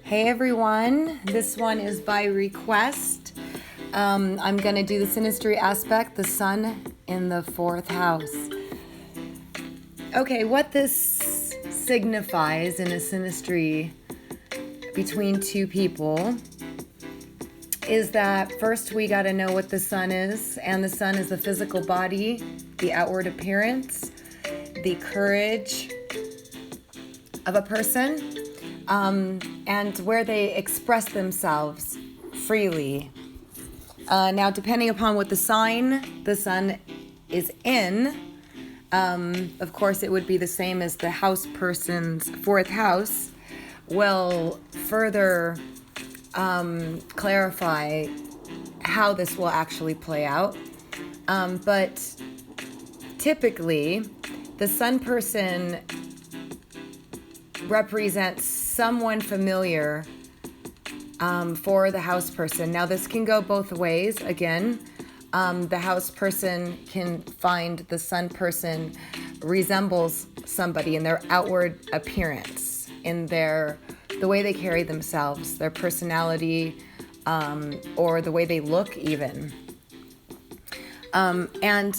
Hey everyone, this one is by request. I'm going to do the synastry aspect, the sun in the fourth house. Okay, what this signifies in a synastry between two people is that first we got to know what the sun is, and the sun is the physical body, the outward appearance, the courage of a person, and where they express themselves freely. Now, depending upon what the sign the sun is in, of course, it would be the same as the house person's fourth house, will further clarify how this will actually play out. But typically, the sun person represents someone familiar for the house person. Now, this can go both ways. Again, the house person can find the sun person resembles somebody in their outward appearance, in the way they carry themselves, their personality, or the way they look even. And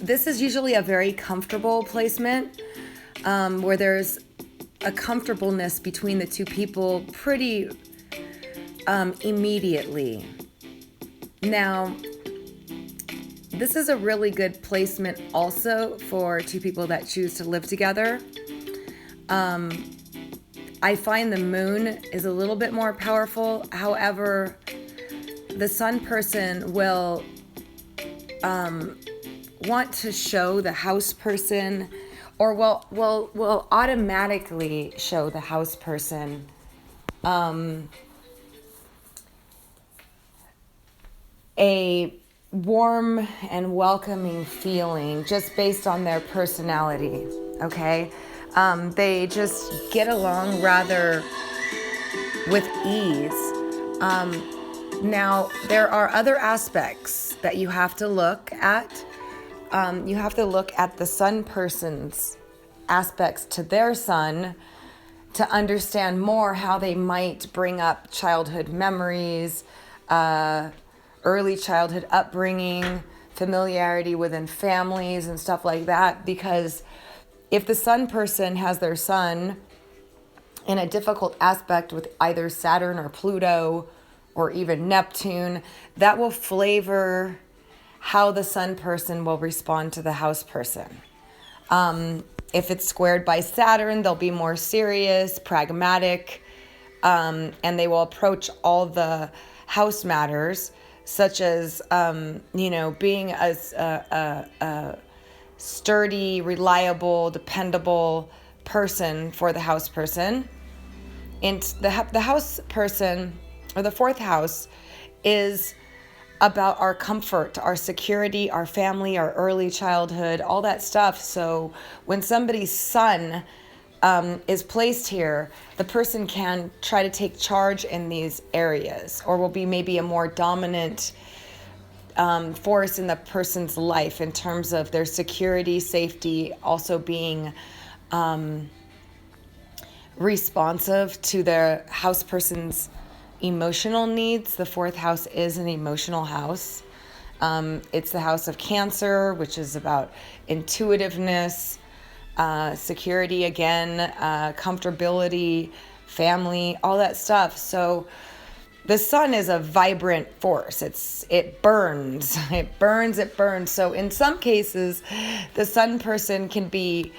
this is usually a very comfortable placement where there's a comfortableness between the two people pretty immediately. Now, this is a really good placement also for two people that choose to live together. I find the moon is a little bit more powerful. However, the sun person will want to show the house person, or will automatically show the house person a warm and welcoming feeling just based on their personality, okay? They just get along rather with ease. Now, there are other aspects that you have to look at. You have to look at the sun person's aspects to their sun to understand more how they might bring up childhood memories, early childhood upbringing, familiarity within families and stuff like that. Because if the sun person has their sun in a difficult aspect with either Saturn or Pluto or even Neptune, that will flavor how the sun person will respond to the house person. If it's squared by Saturn, they'll be more serious, pragmatic, and they will approach all the house matters, such as, being a sturdy, reliable, dependable person for the house person. And the house person, or the fourth house, is about our comfort, our security, our family, our early childhood, all that stuff. So when somebody's sun is placed here, the person can try to take charge in these areas, or will be maybe a more dominant force in the person's life in terms of their security, safety, also being responsive to their house person's emotional needs. The fourth house is an emotional house. It's the house of Cancer, which is about intuitiveness, security again, comfortability, family, all that stuff. So the sun is a vibrant force. It burns. So in some cases, the sun person can be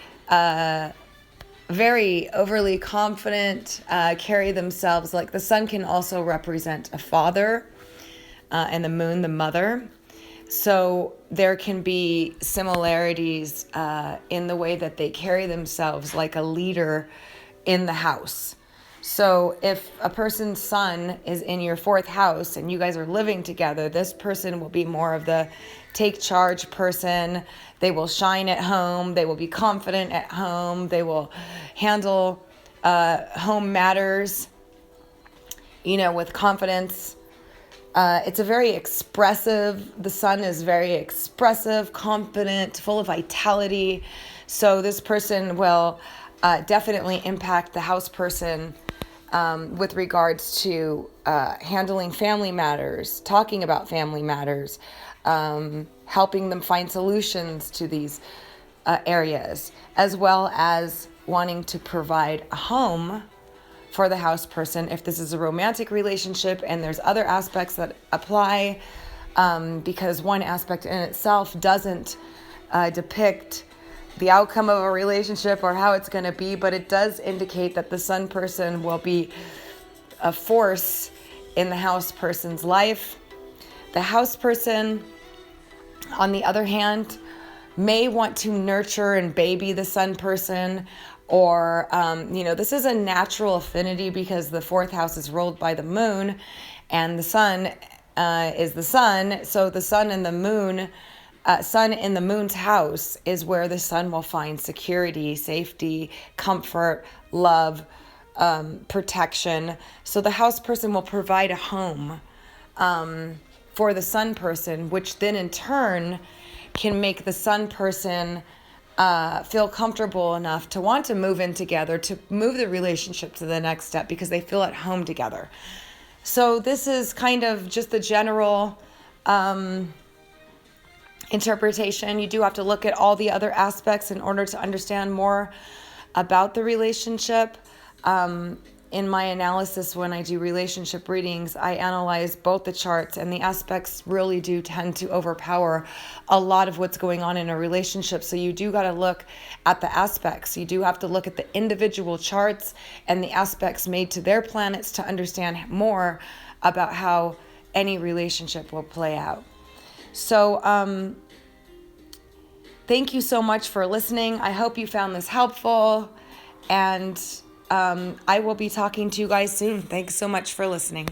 very overly confident, carry themselves like the sun can also represent a father, and the moon, the mother. So there can be similarities in the way that they carry themselves like a leader in the house. So if a person's sun is in your fourth house and you guys are living together, this person will be more of the take charge person. They will shine at home. They will be confident at home. They will handle home matters, with confidence. It's a very expressive, the sun is very expressive, confident, full of vitality. So this person will definitely impact the house person with regards to handling family matters, talking about family matters, helping them find solutions to these areas, as well as wanting to provide a home for the house person if this is a romantic relationship, and there's other aspects that apply, because one aspect in itself doesn't depict the outcome of a relationship or how it's going to be, but it does indicate that the sun person will be a force in the house person's life. The house person, on the other hand, may want to nurture and baby the sun person, or, this is a natural affinity because the fourth house is ruled by the moon, and the sun is the sun. So the sun and the moon, sun in the moon's house is where the sun will find security, safety, comfort, love, protection. So the house person will provide a home for the sun person, which then in turn can make the sun person feel comfortable enough to want to move in together, to move the relationship to the next step because they feel at home together. So this is kind of just the general interpretation. You do have to look at all the other aspects in order to understand more about the relationship. In my analysis, when I do relationship readings, I analyze both the charts, and the aspects really do tend to overpower a lot of what's going on in a relationship. So you do got to look at the aspects. You do have to look at the individual charts and the aspects made to their planets to understand more about how any relationship will play out. So thank you so much for listening. I hope you found this helpful, and I will be talking to you guys soon. Thanks so much for listening.